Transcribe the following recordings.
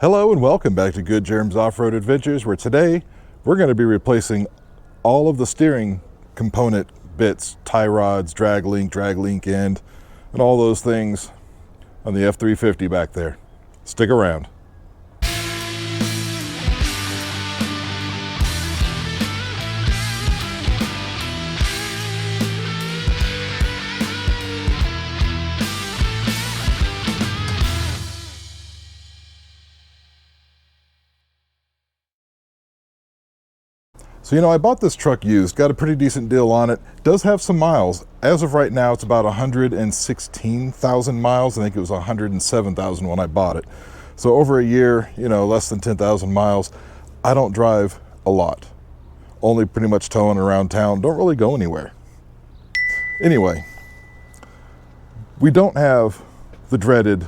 Hello and welcome back to Good Germs Off-Road Adventures, where today we're going to be replacing all of the steering component bits, tie rods, drag link end, and all those things on the F350 back there. Stick around. So, I bought this truck used, got a pretty decent deal on it. Does have some miles. As of right now, it's about 116,000 miles. I think it was 107,000 when I bought it. So over a year, less than 10,000 miles. I don't drive a lot. Only pretty much towing around town. Don't really go anywhere. Anyway, we don't have the dreaded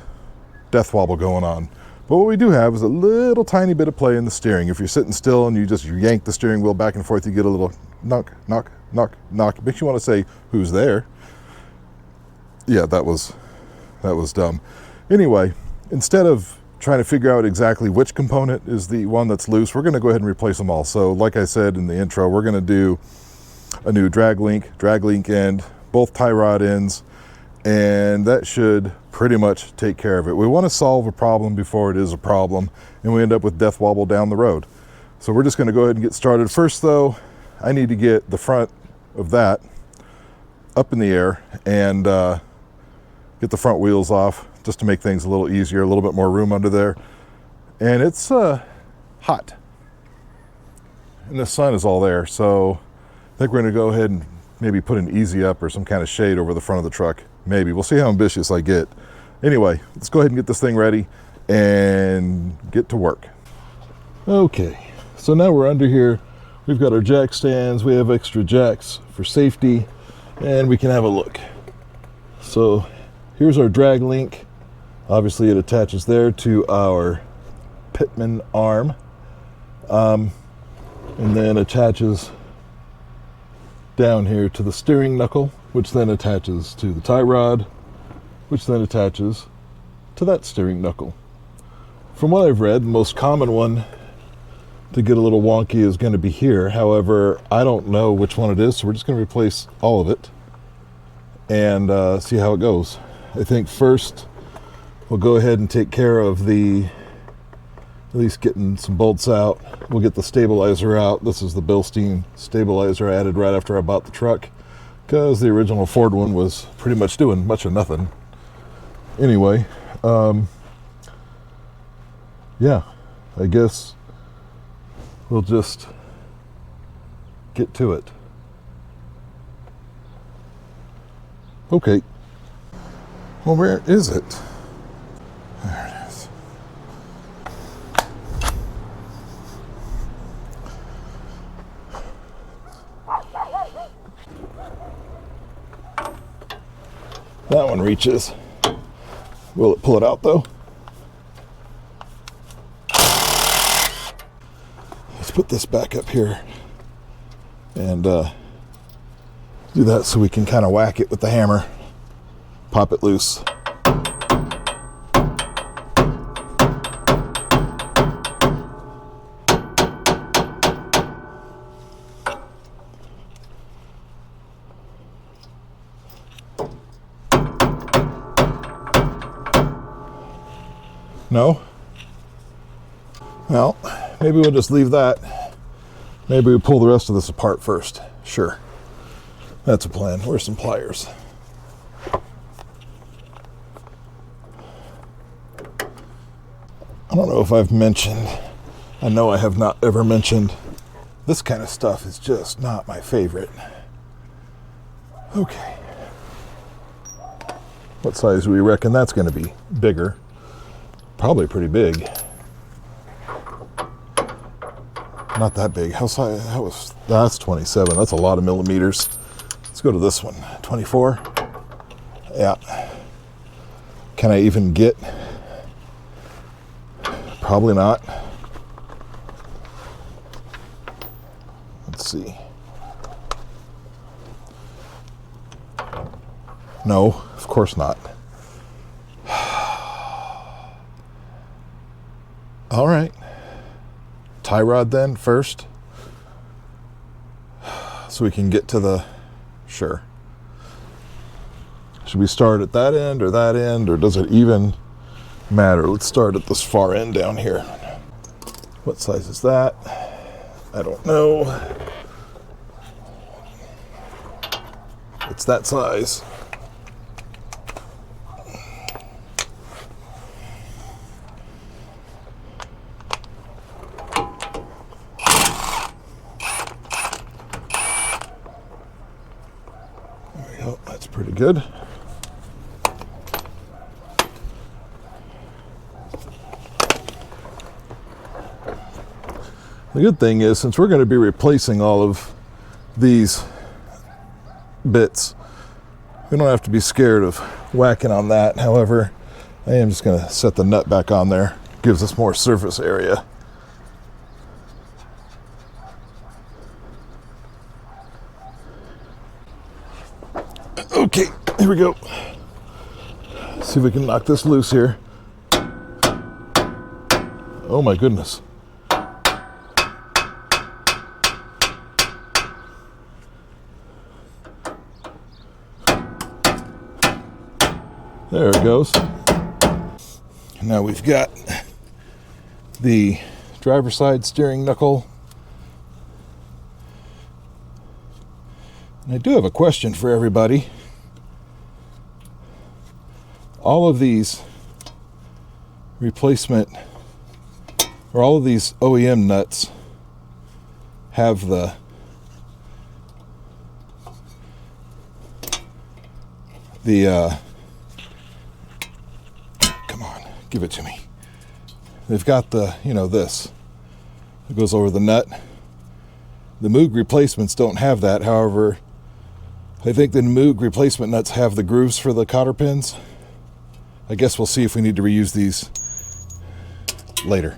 death wobble going on. But what we do have is a little tiny bit of play in the steering. If you're sitting still and you yank the steering wheel back and forth, you get a little knock, knock, knock, knock. It makes you want to say, who's there? Yeah, that was dumb. Anyway, instead of trying to figure out exactly which component is the one that's loose, we're going to go ahead and replace them all. So like I said in the intro, we're going to do a new drag link end, both tie rod ends, and that should pretty much take care of it. We want to solve a problem before it is a problem, and we end up with death wobble down the road. So we're just going to go ahead and get started. First though, I need to get the front of that up in the air and get the front wheels off, just to make things a little easier, a little bit more room under there. And it's hot, and the sun is all there, so I think we're going to go ahead and maybe put an easy up or some kind of shade over the front of the truck. Maybe. We'll see how ambitious I get. Anyway, let's go ahead and get this thing ready and get to work. Okay, so now we're under here. We've got our jack stands. We have extra jacks for safety, and we can have a look. So here's our drag link. Obviously it attaches there to our Pitman arm, and then attaches down here to the steering knuckle, which then attaches to the tie rod, which then attaches to that steering knuckle. From what I've read, the most common one to get a little wonky is going to be here. However, I don't know which one it is, so we're just going to replace all of it and see how it goes. I think first we'll go ahead and take care of at least getting some bolts out. We'll get the stabilizer out. This is the Bilstein stabilizer I added right after I bought the truck, because the original Ford one was pretty much doing much of nothing. Anyway, yeah, I guess we'll just get to it. Okay. Well, where is it? There it is. That one reaches. Will it pull it out though? Let's put this back up here and do that so we can kind of whack it with the hammer, pop it loose. No? Well, maybe we'll just leave that. Maybe we pull the rest of this apart first. Sure. That's a plan. Where's some pliers? I don't know if I've mentioned, I know I have not ever mentioned, this kind of stuff is just not my favorite. Okay. What size do we reckon that's going to be? Bigger. Probably pretty big. Not that big. That's 27. That's a lot of millimeters. Let's go to this one. 24. Yeah. Can I even get? Probably not. Let's see. No, of course not. All right. Tie rod then first, so we can get to the, sure. Should we start at that end, or does it even matter? Let's start at this far end down here. What size is that? I don't know. It's that size. There we go. That's pretty good. The good thing is, since we're going to be replacing all of these bits, we don't have to be scared of whacking on that. However, I am just going to set the nut back on there. Gives us more surface area. Okay, here we go. See if we can knock this loose here. Oh my goodness. There it goes. Now we've got the driver's side steering knuckle. And I do have a question for everybody. All of these replacement, or all of these OEM nuts have the come on, give it to me. They've got the, this. It goes over the nut. The Moog replacements don't have that. However, I think the Moog replacement nuts have the grooves for the cotter pins. I guess we'll see if we need to reuse these later.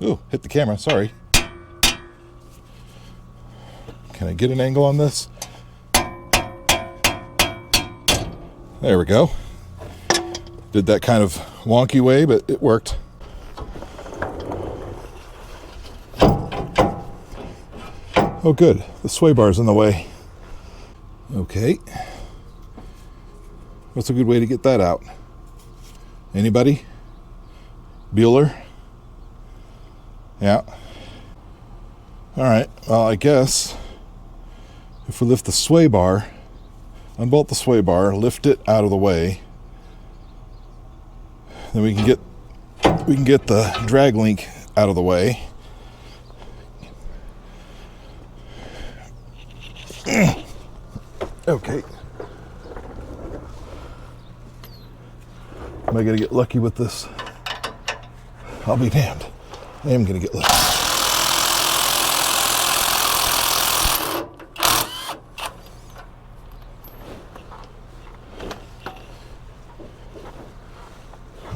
Ooh, hit the camera, sorry. Can I get an angle on this? There we go. Did that kind of wonky way, but it worked. Oh good, the sway bar's in the way. Okay. What's a good way to get that out? Anybody? Bueller? Yeah. All right, well, I guess if we lift the sway bar, unbolt the sway bar, lift it out of the way, then we can get the drag link out of the way. Okay. Am I gonna get lucky with this? I'll be damned. I am going to get lucky.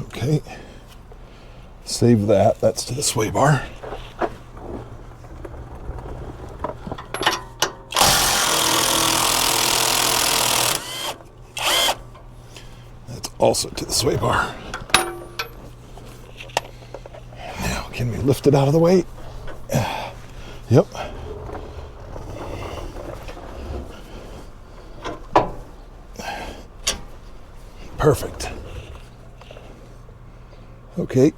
Okay. Save that. That's to the sway bar. That's also to the sway bar. Can we lift it out of the way? Yep. Perfect. Okay.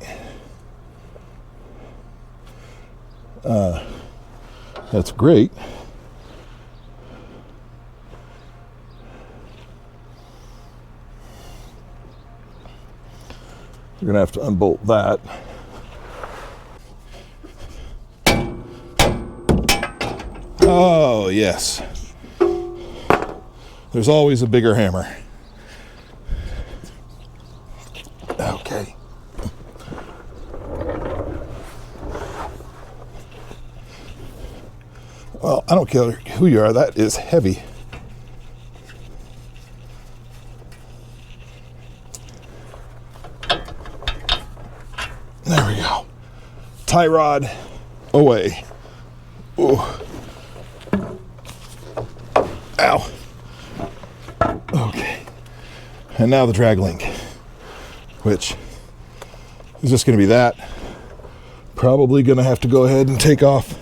That's great. We're going to have to unbolt that. Oh, yes. There's always a bigger hammer. Okay. Well, I don't care who you are, that is heavy. There we go. Tie rod away. Ooh. Ow. Okay. And now the drag link, which is just going to be that. Probably going to have to go ahead and take off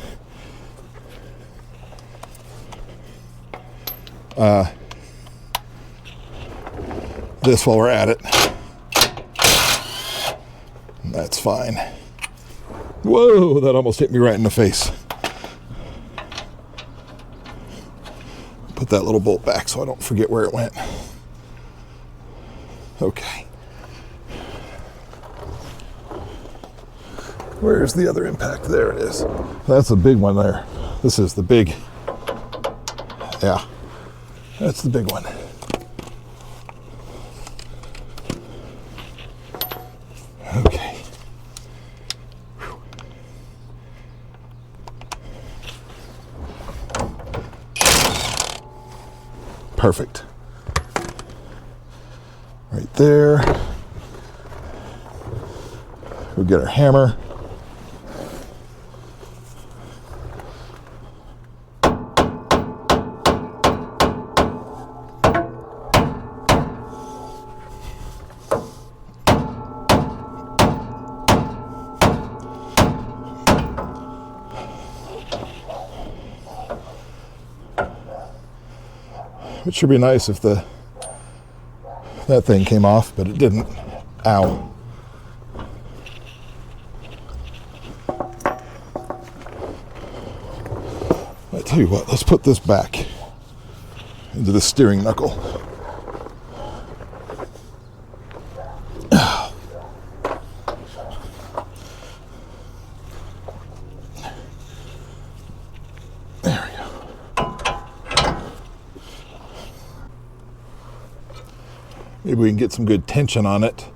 this while we're at it. That's fine. Whoa, that almost hit me right in the face. Put that little bolt back so I don't forget where it went. Okay. Where's the other impact? There it is. That's a big one there. This is the big, yeah, that's the big one. Okay. Perfect. Right there. We'll get our hammer. It should be nice if that thing came off, but it didn't. Ow. I tell you what, let's put this back into the steering knuckle. There we go. Maybe we can get some good tension on it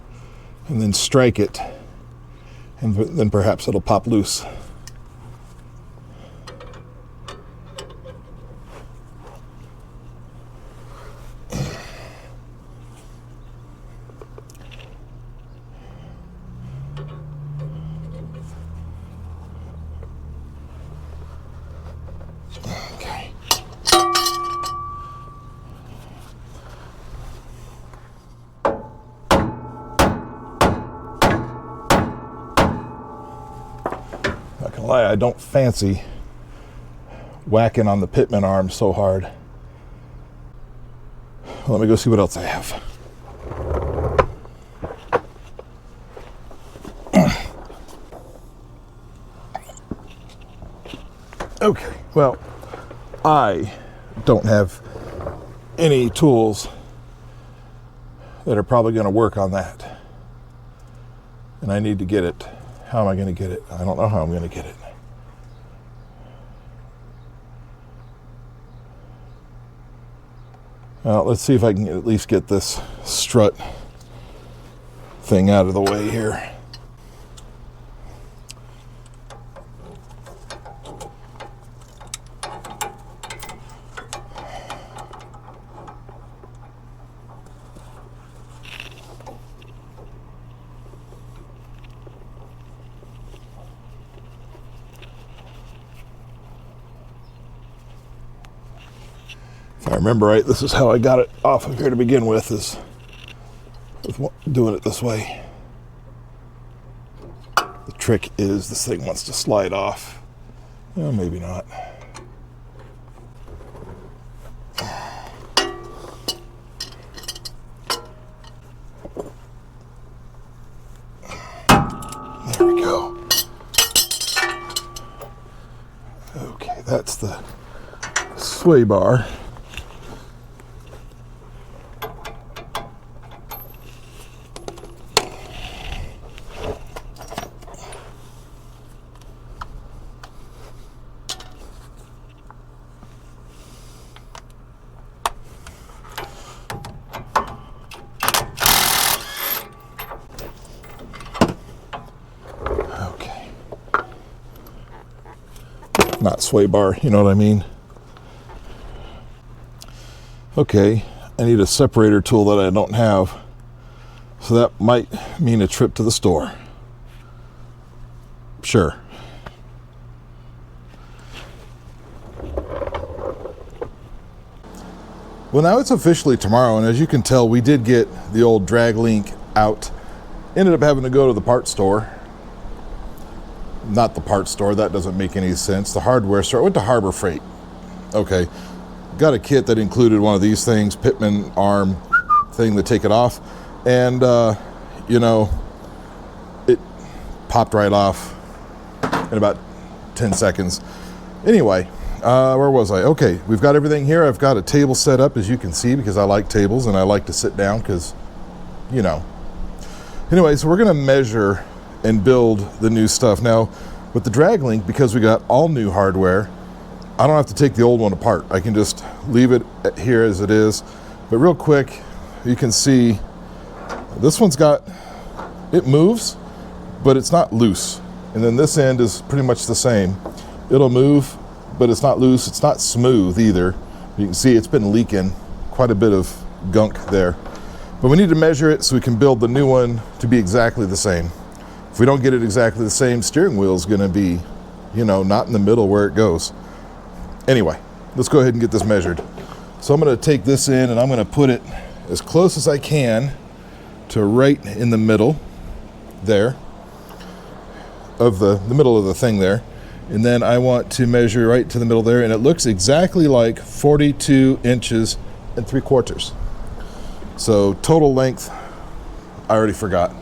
and then strike it, and then perhaps it'll pop loose. Okay. Not gonna lie, I don't fancy whacking on the pitman arm so hard. Let me go see what else I have. Okay, well, I don't have any tools that are probably going to work on that. And I need to get it. How am I going to get it? I don't know how I'm going to get it. Well, let's see if I can at least get this strut thing out of the way here. If I remember right, this is how I got it off of here to begin with, is doing it this way. The trick is this thing wants to slide off. Well, maybe not. There we go. Okay, that's the sway bar. Not sway bar, you know what I mean? Okay, I need a separator tool that I don't have, so that might mean a trip to the store. Sure. Well, now it's officially tomorrow, and as you can tell, we did get the old drag link out. Ended up having to go to the parts store. Not the parts store, that doesn't make any sense. The hardware store. I went to Harbor Freight. Okay. Got a kit that included one of these things, Pitman arm thing to take it off. And, you know, it popped right off in about 10 seconds. Anyway, where was I? Okay, we've got everything here. I've got a table set up, as you can see, because I like tables and I like to sit down because, you know. Anyway, so we're going to measure and build the new stuff. Now, with the drag link, because we got all new hardware, I don't have to take the old one apart. I can just leave it here as it is. But real quick, you can see this one's got, it moves, but it's not loose. And then this end is pretty much the same. It'll move, but it's not loose. It's not smooth either. You can see it's been leaking quite a bit of gunk there. But we need to measure it so we can build the new one to be exactly the same. If we don't get it exactly the same, steering wheel is going to be, you know, not in the middle where it goes. Anyway, let's go ahead and get this measured. So I'm going to take this in and I'm going to put it as close as I can to right in the middle there of the middle of the thing there. And then I want to measure right to the middle there, and it looks exactly like 42 inches and 3/4. So total length, I already forgot.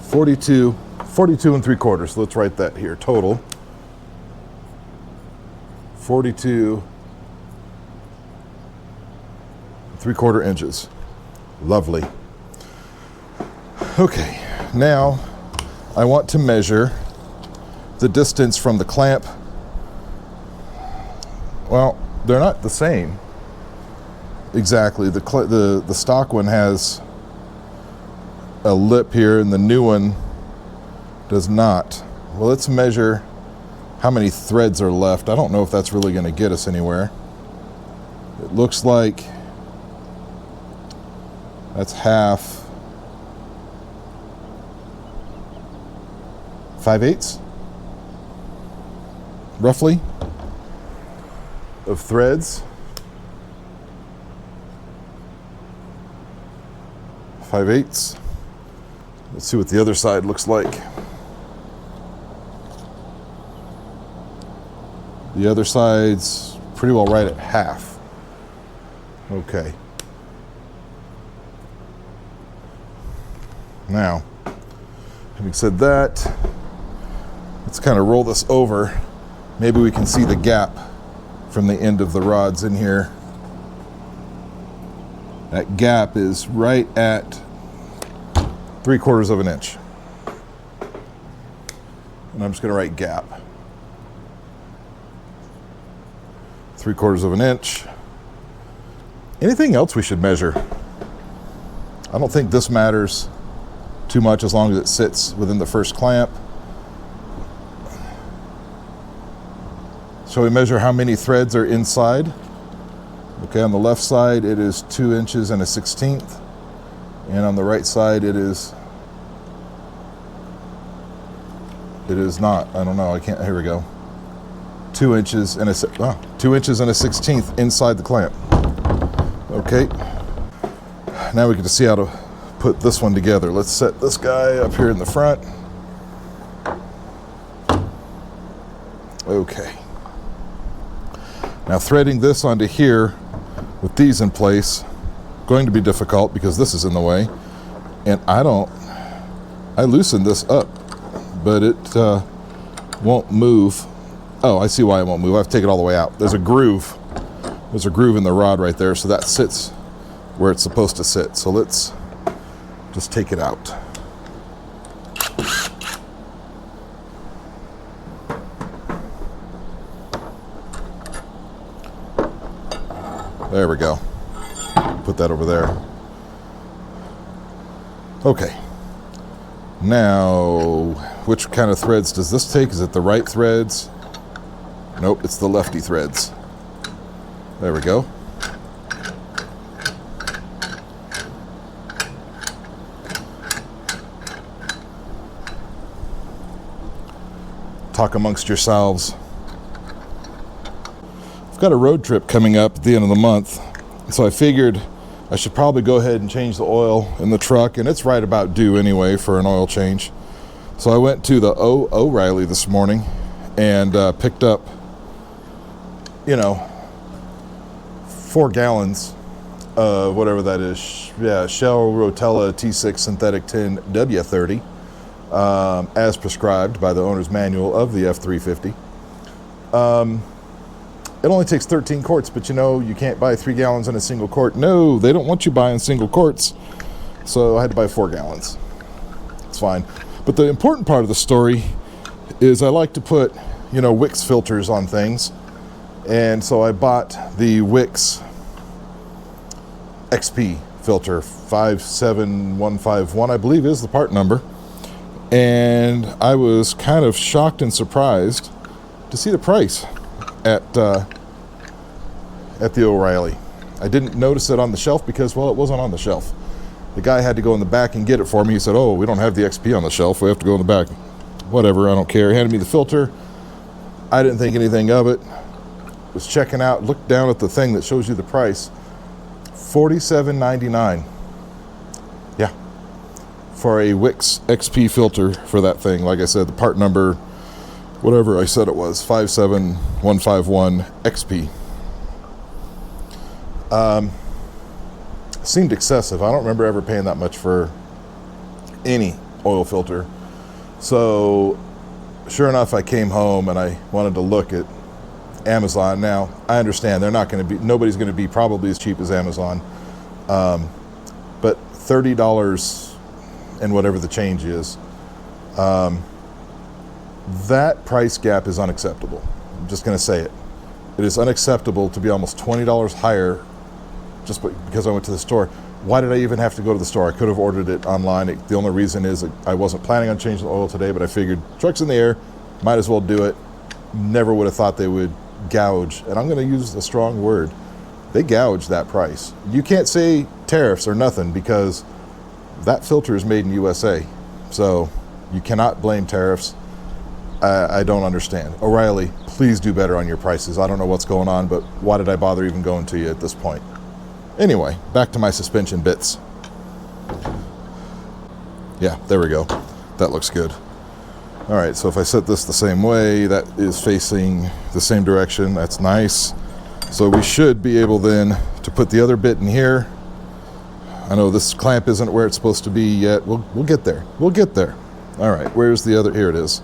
42 and 3/4. Let's write that here. Total 42 3/4 inches. Lovely. Okay, now I want to measure the distance from the clamp. Well, they're not the same exactly. The stock one has a lip here and the new one does not. Well, let's measure how many threads are left. I don't know if that's really going to get us anywhere. It looks like that's half 5/8 roughly of threads. 5/8. Let's see what the other side looks like. The other side's pretty well right at half. Okay. Now, having said that, let's kind of roll this over. Maybe we can see the gap from the end of the rods in here. That gap is right at 3/4 of an inch. And I'm just going to write gap. 3/4 of an inch. Anything else we should measure? I don't think this matters too much as long as it sits within the first clamp. Shall we measure how many threads are inside? Okay, on the left side it is 2 inches and a 1/16, and on the right side it is not. I don't know. I can't. Here we go. 2 inches and a 1/16 inside the clamp. Okay. Now we get to see how to put this one together. Let's set this guy up here in the front. Okay. Now threading this onto here with these in place, going to be difficult because this is in the way. And I loosened this up, but it won't move. Oh, I see why it won't move. I have to take it all the way out. There's a groove. There's a groove in the rod right there, so that sits where it's supposed to sit. So let's just take it out. There we go. Put that over there. Okay. Now, which kind of threads does this take? Is it the right threads? Nope, it's the lefty threads. There we go. talk amongst yourselves. I've got a road trip coming up at the end of the month, so I figured I should probably go ahead and change the oil in the truck, and it's right about due anyway for an oil change. So I went to the O'Reilly this morning and picked up, 4 gallons of whatever that is. Yeah, Shell Rotella T6 Synthetic 10 W30, as prescribed by the owner's manual of the F350. It only takes 13 quarts, but you can't buy 3 gallons in a single quart. No, they don't want you buying single quarts. So I had to buy 4 gallons. It's fine. But the important part of the story is I like to put, Wix filters on things. And so I bought the Wix XP filter, 57151, I believe is the part number. And I was kind of shocked and surprised to see the price at the O'Reilly. I didn't notice it on the shelf because, it wasn't on the shelf. The guy had to go in the back and get it for me. He said, "Oh, we don't have the XP on the shelf. We have to go in the back." Whatever, I don't care. He handed me the filter. I didn't think anything of it. Was checking out, looked down at the thing that shows you the price. $47.99. Yeah. For a Wix XP filter for that thing. Like I said, the part number, whatever I said it was, 57151 XP. Seemed excessive. I don't remember ever paying that much for any oil filter. So sure enough, I came home and I wanted to look at Amazon. Now I understand nobody's going to be probably as cheap as Amazon, but $30 and whatever the change is, that price gap is unacceptable. I'm just going to say it. It is unacceptable to be almost $20 higher just because I went to the store. Why did I even have to go to the store? I could have ordered it online. The only reason is I wasn't planning on changing the oil today, but I figured truck's in the air, might as well do it. Never would have thought they would gouge, and I'm going to use a strong word. They gouge that price. You can't say tariffs or nothing because that filter is made in USA. So you cannot blame tariffs. I don't understand. O'Reilly, please do better on your prices. I don't know what's going on, but why did I bother even going to you at this point? Anyway, back to my suspension bits. Yeah, there we go. That looks good. All right, so if I set this the same way, that is facing the same direction. That's nice. So we should be able then to put the other bit in here. I know this clamp isn't where it's supposed to be yet. We'll get there. We'll get there. All right, where's the other? Here it is.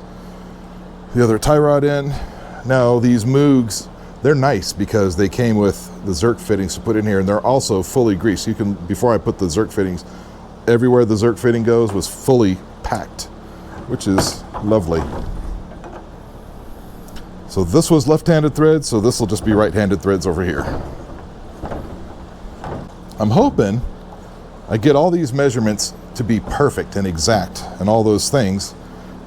The other tie rod in. Now these Moogs, they're nice because they came with the Zerk fittings to put in here, and they're also fully greased. You can, before I put the Zerk fittings, everywhere the Zerk fitting goes was fully packed, which is lovely. So this was left-handed threads, so this will just be right-handed threads over here. I'm hoping I get all these measurements to be perfect and exact and all those things,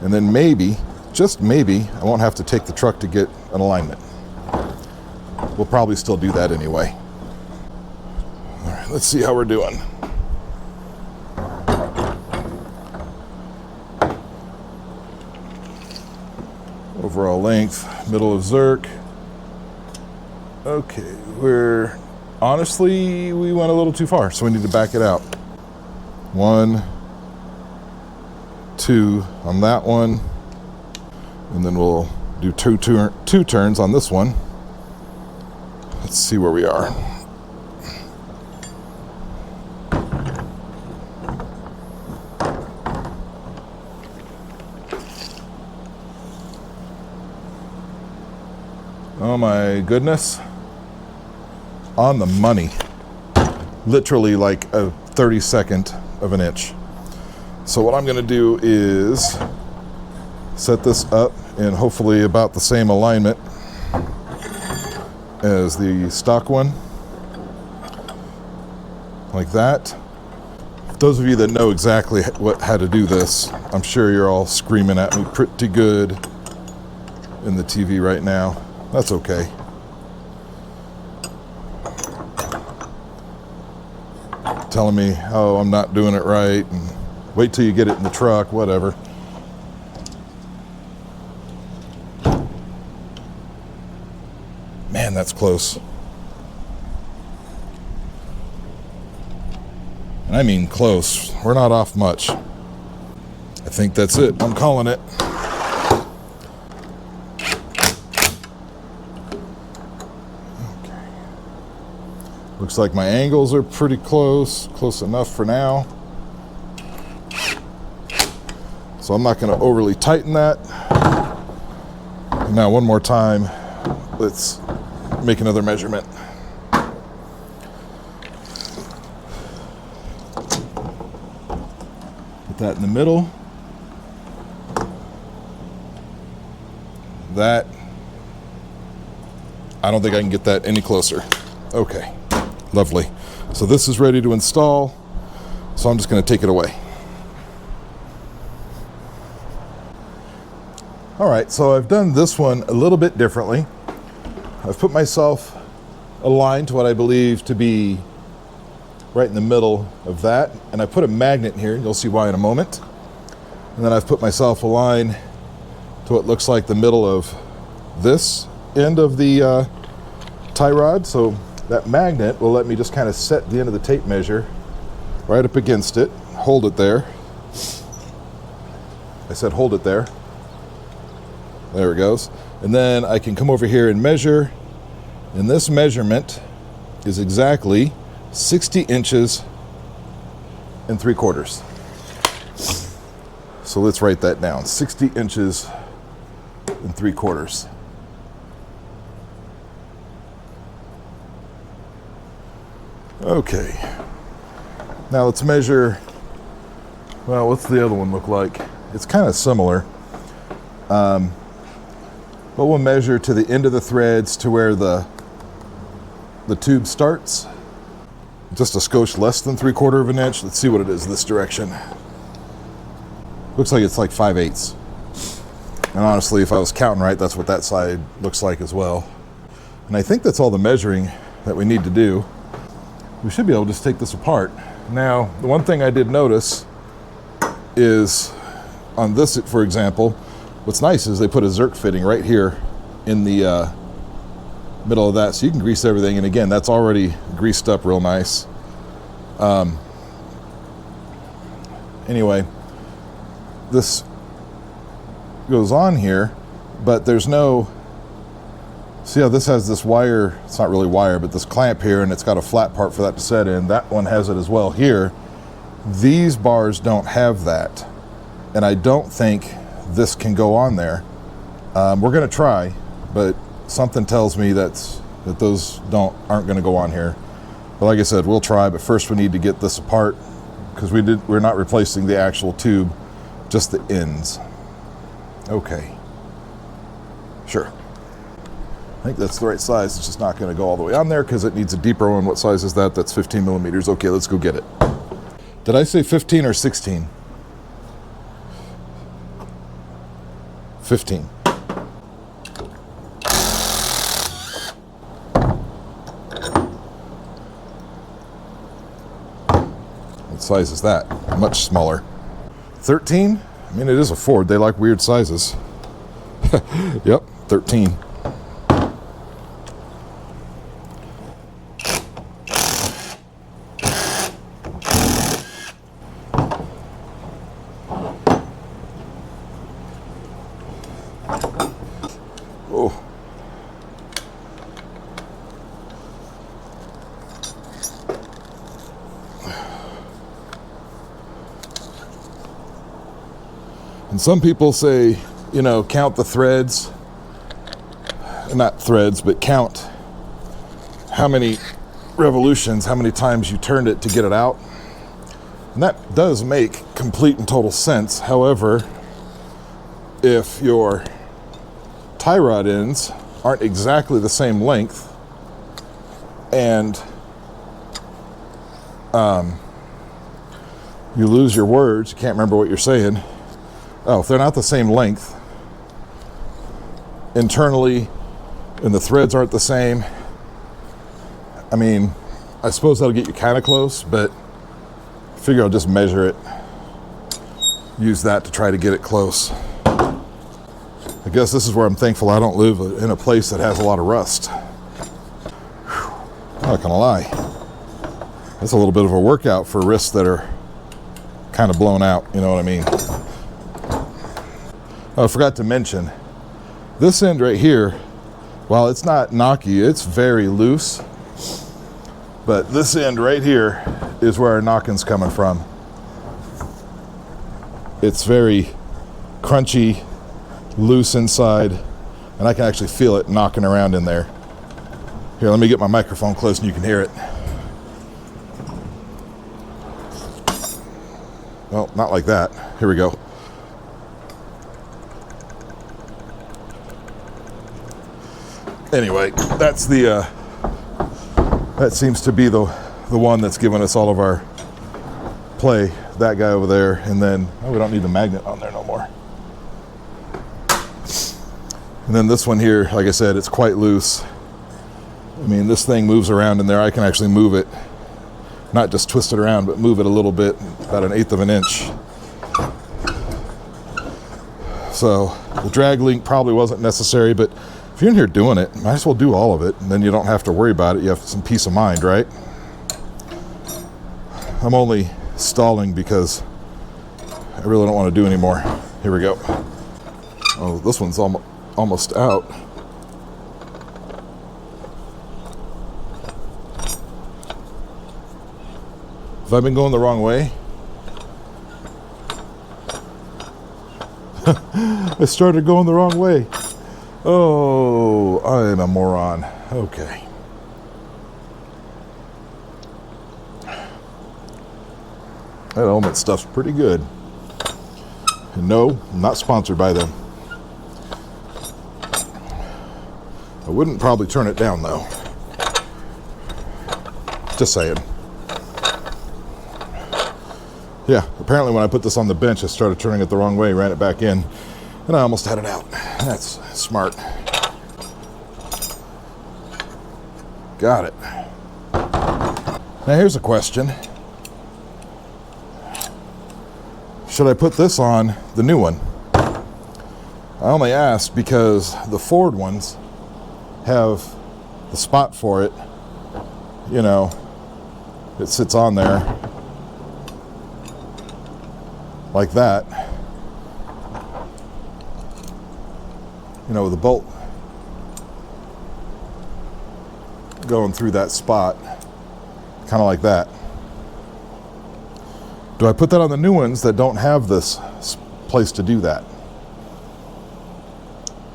and then maybe, just maybe, I won't have to take the truck to get an alignment. We'll probably still do that anyway. All right, let's see how we're doing. Overall length, middle of Zerk. Okay, honestly, we went a little too far, so we need to back it out. 1, 2 on that one, and then we'll do two turns on this one. Let's see where we are. Oh my goodness. On the money. Literally like a 32nd of an inch. So what I'm going to do is set this up in hopefully about the same alignment as the stock one. Like that. Those of you that know exactly how to do this, I'm sure you're all screaming at me pretty good in the TV right now. That's okay. Telling me, oh, I'm not doing it right, and wait till you get it in the truck, whatever. that's close. And I mean close. We're not off much. I think that's it. I'm calling it. Okay. Looks like my angles are pretty close. Close enough for now. So I'm not going to overly tighten that. Now one more time, let's make another measurement. Put that in the middle. That, I don't think I can get that any closer. Okay, lovely. So this is ready to install, so I'm just going to take it away. All right, so I've done this one a little bit differently. I've put myself aligned to what I believe to be right in the middle of that, and I put a magnet here, and you'll see why in a moment. And then I've put myself aligned to what looks like the middle of this end of the tie rod. So that magnet will let me just kind of set the end of the tape measure right up against it, hold it there. I said hold it there. There it goes. And then I can come over here and measure. And this measurement is exactly 60 inches and 3/4. So let's write that down. 60 inches and 3/4. Okay. Now let's measure, well, what's the other one look like? It's kind of similar. But we'll measure to the end of the threads to where the tube starts. Just a skosh less than 3/4 of an inch. Let's see what it is this direction. Looks like it's like 5/8. And honestly, if I was counting right, that's what that side looks like as well. And I think that's all the measuring that we need to do. We should be able to just take this apart. Now, the one thing I did notice is on this, for example, what's nice is they put a Zerk fitting right here in the middle of that, so you can grease everything. And again, that's already greased up real nice. Anyway, this goes on here, but there's no, see how this has this wire, it's not really wire, but this clamp here, and it's got a flat part for that to set in. That one has it as well here. These bars don't have that, and I don't think this can go on there. We're going to try, but something tells me that those aren't going to go on here. But like I said, we'll try, but first we need to get this apart, because we're not replacing the actual tube, just the ends. Okay, sure. I think that's the right size. It's just not going to go all the way on there because it needs a deeper one. What size is that? That's 15 millimeters. Okay, let's go get it. Did I say 15 or 16? 15. What size is that? Much smaller. 13? I mean, it is a Ford. They like weird sizes. Yep, 13. Oh. And some people say, you know, count the threads, not threads, but count how many revolutions, how many times you turned it to get it out. And that does make complete and total sense. However, if your tie rod ends aren't exactly the same length, and you lose your words, you can't remember what you're saying. Oh, if they're not the same length internally and the threads aren't the same, I mean, I suppose that'll get you kind of close, but I figure I'll just measure it, use that to try to get it close. I guess this is where I'm thankful I don't live in a place that has a lot of rust. Not gonna lie, that's a little bit of a workout for wrists that are kind of blown out, you know what I mean? Oh, I forgot to mention, this end right here, while it's not knocky, it's very loose. But this end right here is where our knocking's coming from. It's very crunchy, loose inside, and I can actually feel it knocking around in there. Here, let me get my microphone close and you can hear it. Well, not like that. Here we go. Anyway, that's the that seems to be the one that's giving us all of our play. That guy over there, and then we don't need the magnet on there no more. And then this one here, like I said, it's quite loose. I mean, this thing moves around in there. I can actually move it, not just twist it around, but move it a little bit, about 1/8 of an inch. So the drag link probably wasn't necessary, but if you're in here doing it, might as well do all of it, and then you don't have to worry about it. You have some peace of mind, right? I'm only stalling because I really don't want to do anymore. Here we go. Oh, this one's almost out. Have I been going the wrong way? I started going the wrong way. Oh, I'm a moron. Okay. That Element stuff's pretty good. And no, I'm not sponsored by them. I wouldn't probably turn it down though. Just saying. Yeah, apparently when I put this on the bench, I started turning it the wrong way, ran it back in, and I almost had it out. That's smart. Got it. Now here's a question. Should I put this on the new one? I only asked because the Ford ones have the spot for it. You know, it sits on there like that. You know, with the bolt going through that spot, kind of like that. Do I put that on the new ones that don't have this place to do that?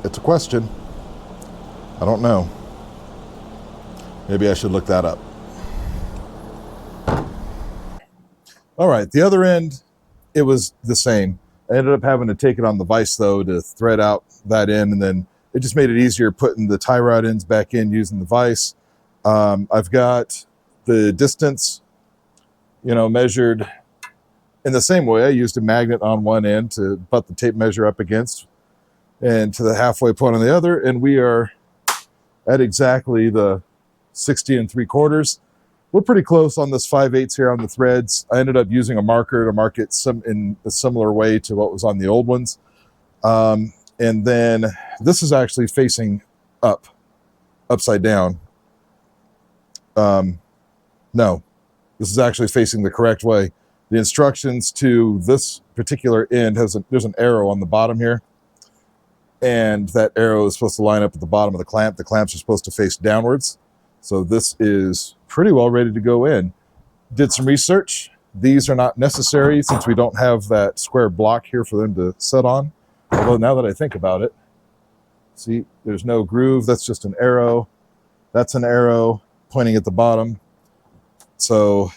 It's a question. I don't know. Maybe I should look that up. All right, the other end, it was the same. I ended up having to take it on the vise though to thread out that end, and then it just made it easier putting the tie rod ends back in using the vise. I've got the distance, you know, measured in the same way. I used a magnet on one end to butt the tape measure up against and to the halfway point on the other, and we are at exactly the 60 3/4. We're pretty close on this 5/8 here on the threads. I ended up using a marker to mark it in a similar way to what was on the old ones. And then this is actually facing up, upside down. No, this is actually facing the correct way. The instructions to this particular end there's an arrow on the bottom here. And that arrow is supposed to line up at the bottom of the clamp. The clamps are supposed to face downwards. So this is pretty well ready to go in. Did some research. These are not necessary since we don't have that square block here for them to set on. Although now that I think about it, see, there's no groove. That's just an arrow. That's an arrow pointing at the bottom. So,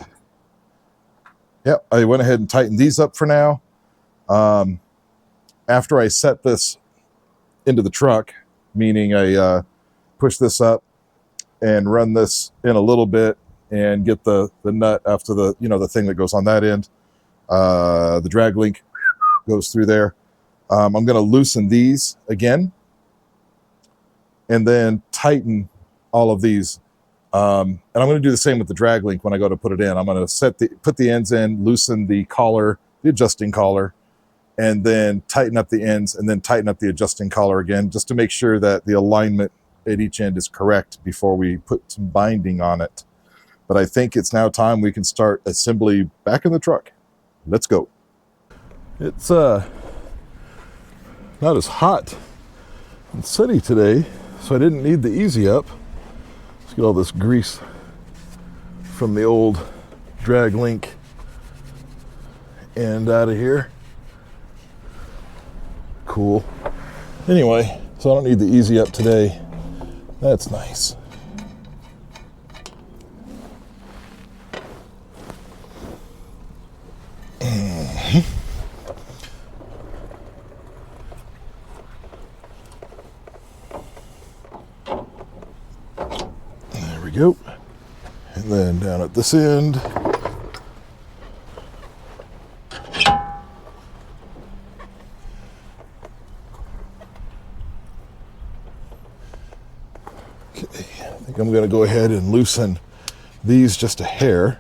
yeah, I went ahead and tightened these up for now. After I set this into the truck, meaning I push this up and run this in a little bit and get the nut after the, you know, the thing that goes on that end. The drag link goes through there. I'm going to loosen these again and then tighten all of these. And I'm going to do the same with the drag link when I go to put it in. I'm going to put the ends in, loosen the collar, the adjusting collar, and then tighten up the ends and then tighten up the adjusting collar again, just to make sure that the alignment at each end is correct before we put some binding on it. But I think it's now time we can start assembly back in the truck. Let's go. It's not as hot and sunny today, so I didn't need the easy up. Let's get all this grease from the old drag link end out of here. Cool. Anyway, so I don't need the easy up today. That's nice. There we go. And then down at this end. I think I'm going to go ahead and loosen these just a hair.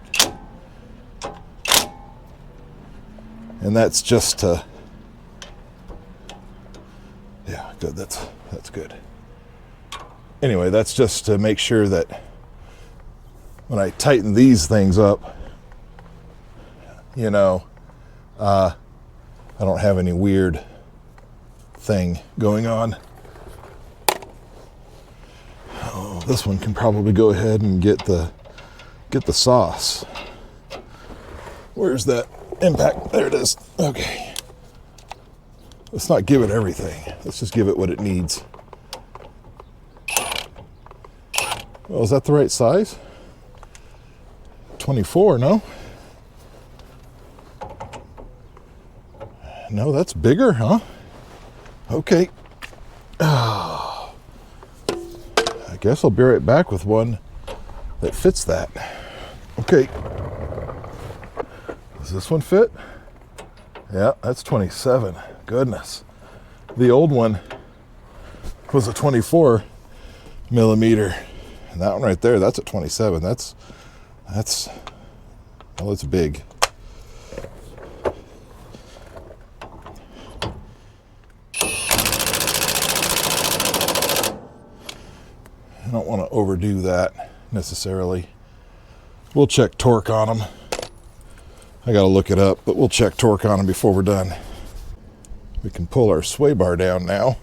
And that's just to, yeah, good, that's good. Anyway, that's just to make sure that when I tighten these things up, you know, I don't have any weird thing going on. Oh, this one can probably go ahead and get the sauce. Where's that impact? There it is. Okay. Let's not give it everything. Let's just give it what it needs. Well, is that the right size? 24, no? No, that's bigger, huh? Okay. I guess I'll be right back with one that fits that. Okay. Does this one fit? Yeah, that's 27. Goodness. The old one was a 24 millimeter. And that one right there, that's a 27. That's well, it's big. I don't want to overdo that necessarily. We'll check torque on them. I got to look it up, but we'll check torque on them before we're done. We can pull our sway bar down now.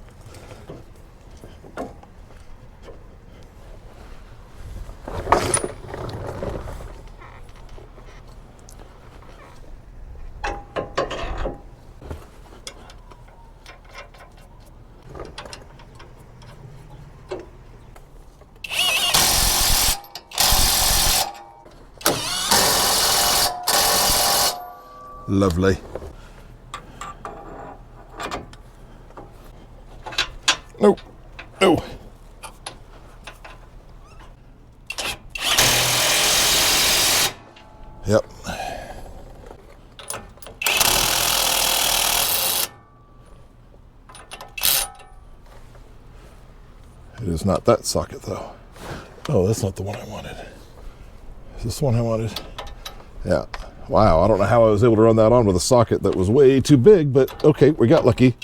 Lovely. No, no. Yep. It is not that socket though. Oh, that's not the one I wanted. Is this the one I wanted? Yeah. Wow, I don't know how I was able to run that on with a socket that was way too big, but okay, we got lucky.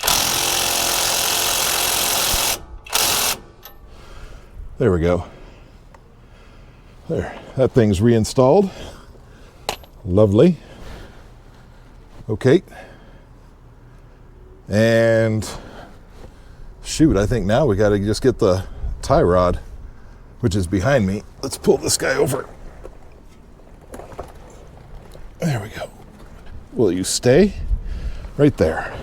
There we go. There, that thing's reinstalled. Lovely. Okay. And shoot, I think now we got to just get the tie rod, which is behind me. Let's pull this guy over. There we go. Will you stay? Right there.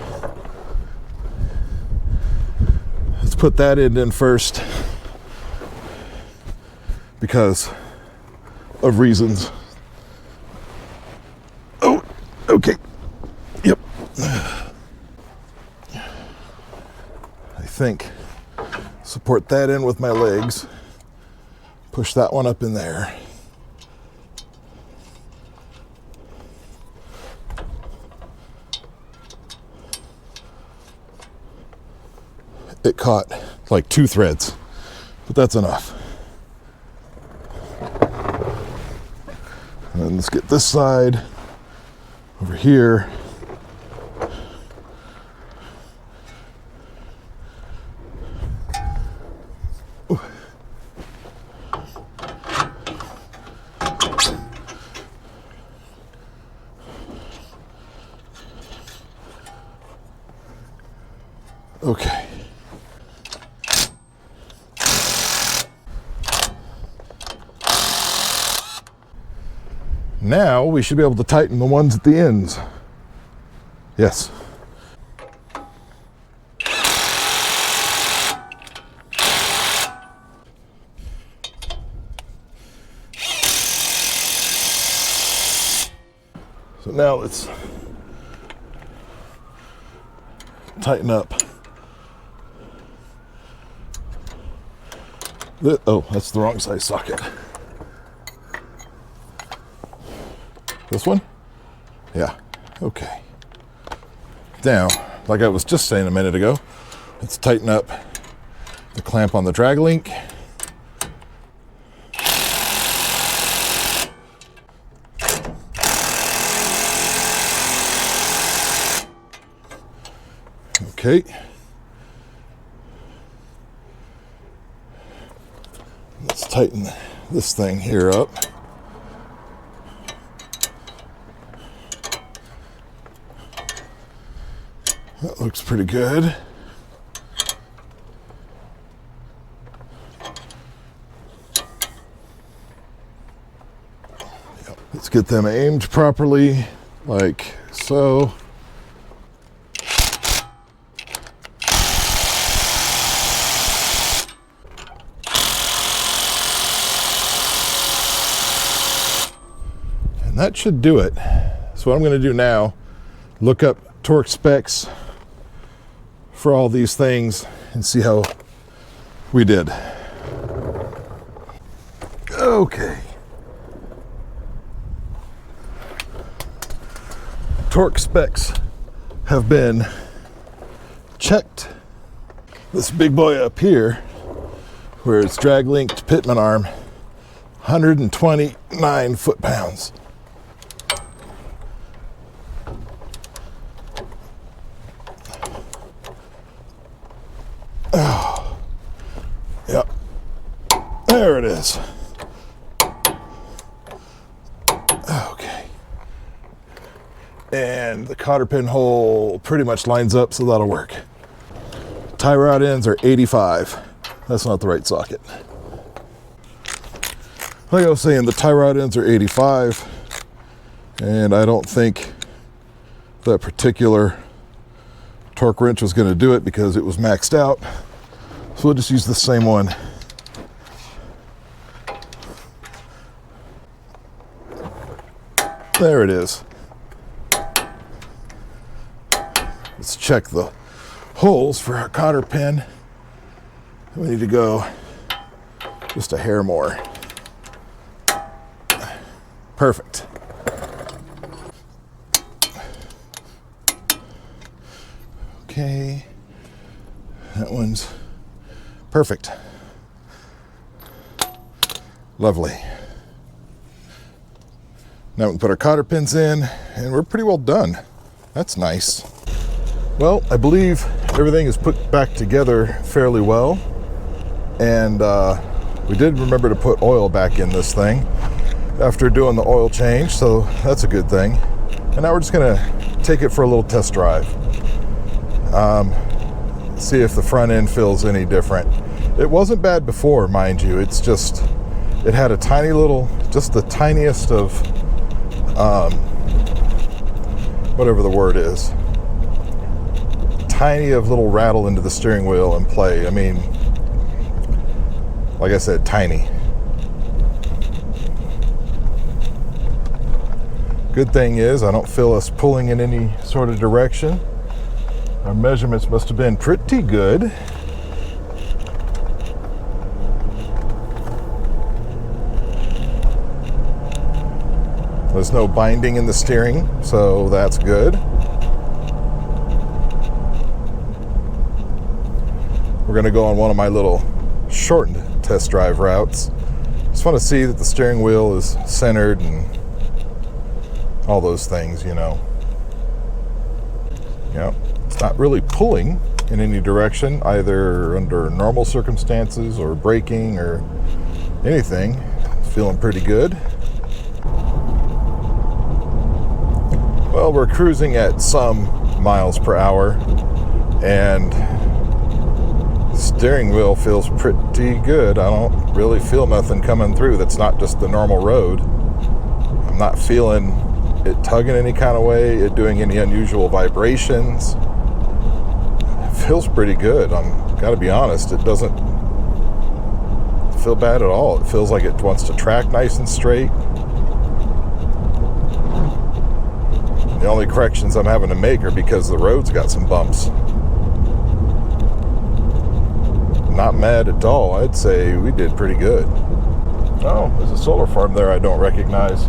Let's put that end in first because of reasons. Oh, okay. Yep. I think support that in with my legs. Push that one up in there. It caught like 2 threads, but that's enough. And then let's get this side over here. Ooh. Okay. Now we should be able to tighten the ones at the ends. Yes. So now let's tighten up. Oh, that's the wrong size socket. This one? Yeah, okay. Now, like I was just saying a minute ago, let's tighten up the clamp on the drag link. Okay. Let's tighten this thing here up. That looks pretty good. Yep. Let's get them aimed properly, like so. And that should do it. So what I'm going to do now, look up torque specs for all these things and see how we did. Okay. Torque specs have been checked. This big boy up here, where it's drag linked pitman arm, 129 foot-pounds. Oh, yep, there it is. Okay, and the cotter pin hole pretty much lines up, so that'll work. Tie rod ends are 85. That's not the right socket. Like I was saying, the tie rod ends are 85, and I don't think that particular torque wrench was going to do it because it was maxed out. So we'll just use the same one. There it is. Let's check the holes for our cotter pin. We need to go just a hair more. Perfect. Okay, that one's perfect. Lovely. Now we can put our cotter pins in, and we're pretty well done. That's nice. Well, I believe everything is put back together fairly well, and we did remember to put oil back in this thing after doing the oil change, so that's a good thing. And now we're just gonna take it for a little test drive. See if the front end feels any different. It wasn't bad before, mind you. It's just, it had a tiny little, just the tiniest of, whatever the word is, tiny of little rattle into the steering wheel and play. I mean, like I said, tiny. Good thing is I don't feel us pulling in any sort of direction. Our measurements must have been pretty good. There's no binding in the steering, so that's good. We're going to go on one of my little shortened test drive routes. Just want to see that the steering wheel is centered and all those things, you know. Yep. It's not really pulling in any direction, either under normal circumstances or braking or anything. It's feeling pretty good. Well, we're cruising at some miles per hour, and steering wheel feels pretty good. I don't really feel nothing coming through that's not just the normal road. I'm not feeling it tugging any kind of way, it doing any unusual vibrations. It feels pretty good. I'm gotta be honest, it doesn't feel bad at all. It feels like it wants to track nice and straight. The only corrections I'm having to make are because the road's got some bumps. Not mad at all. I'd say we did pretty good. Oh, there's a solar farm there I don't recognize.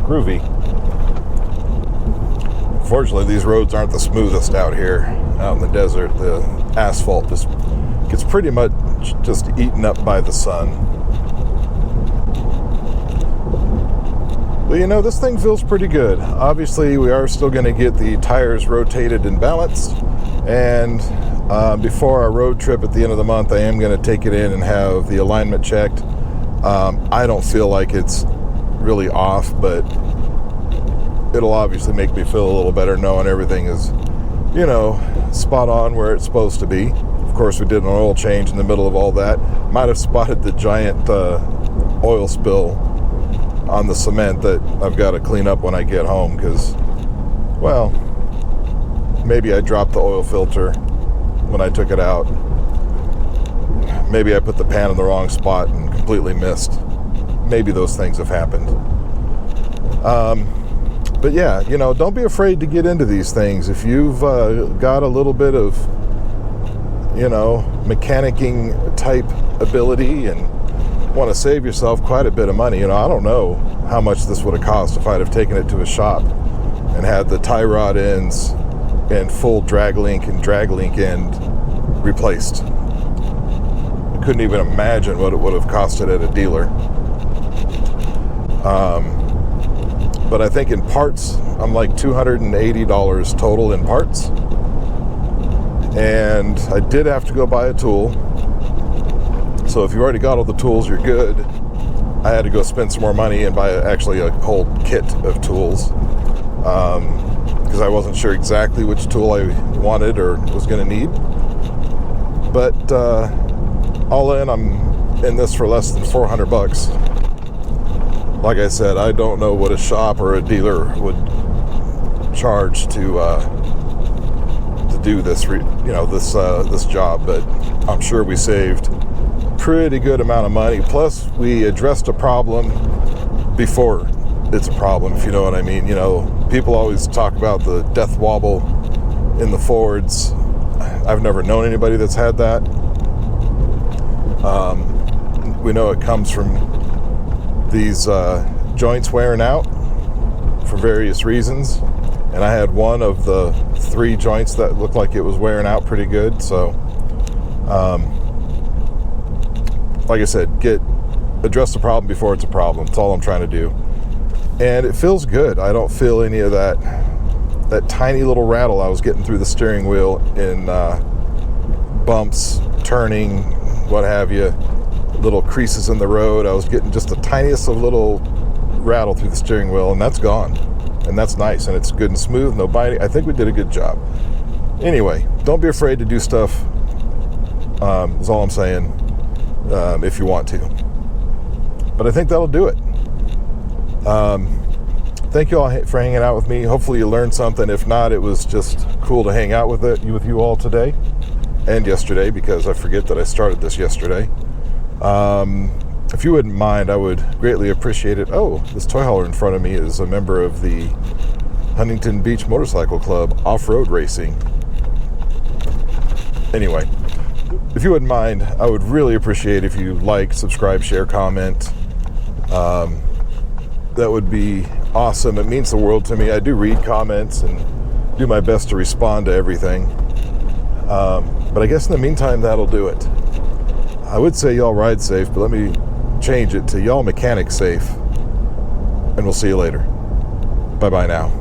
Groovy. Unfortunately, these roads aren't the smoothest out here, out in the desert. The asphalt just gets pretty much just eaten up by the sun. But you know, this thing feels pretty good. Obviously, we are still going to get the tires rotated and balanced. And before our road trip at the end of the month, I am going to take it in and have the alignment checked. I don't feel like it's really off, but it'll obviously make me feel a little better knowing everything is, you know, spot on where it's supposed to be. Of course, we did an oil change in the middle of all that. Might have spotted the giant oil spill on the cement that I've got to clean up when I get home because, well, maybe I dropped the oil filter when I took it out. Maybe I put the pan in the wrong spot and completely missed. Maybe those things have happened. But yeah, you know, don't be afraid to get into these things. If you've got a little bit of, you know, mechanicking type ability and want to save yourself quite a bit of money, you know, I don't know how much this would have cost if I'd have taken it to a shop and had the tie rod ends and full drag link and drag link end replaced. I couldn't even imagine what it would have costed at a dealer. But I think in parts, I'm like $280 total in parts. And I did have to go buy a tool. So if you already got all the tools, you're good. I had to go spend some more money and buy actually a whole kit of tools. Because I wasn't sure exactly which tool I wanted or was going to need. But all in, I'm in this for less than $400. Like I said, I don't know what a shop or a dealer would charge to do this, this job. But I'm sure we saved a pretty good amount of money. Plus, we addressed a problem before it's a problem, if you know what I mean. You know, people always talk about the death wobble in the Fords. I've never known anybody that's had that. We know it comes from these joints wearing out for various reasons. And I had one of the 3 joints that looked like it was wearing out pretty good. So, like I said, address the problem before it's a problem. That's all I'm trying to do. And it feels good. I don't feel any of that tiny little rattle I was getting through the steering wheel in bumps, turning, what have you, little creases in the road. I was getting just the tiniest of little rattle through the steering wheel, and that's gone. And that's nice, and it's good and smooth, no biting. I think we did a good job. Anyway, don't be afraid to do stuff, is all I'm saying, if you want to. But I think that'll do it. Thank you all for hanging out with me. Hopefully you learned something. If not, it was just cool to hang out with you all today and yesterday, because I forget that I started this yesterday. If you wouldn't mind, I would greatly appreciate it. Oh, this toy hauler in front of me is a member of the Huntington Beach Motorcycle Club off-road racing. Anyway, if you wouldn't mind, I would really appreciate if you like, subscribe, share, comment. That would be awesome. It means the world to me. I do read comments and do my best to respond to everything. But I guess in the meantime, that'll do it. I would say y'all ride safe, but let me change it to y'all mechanic safe. And we'll see you later. Bye-bye now.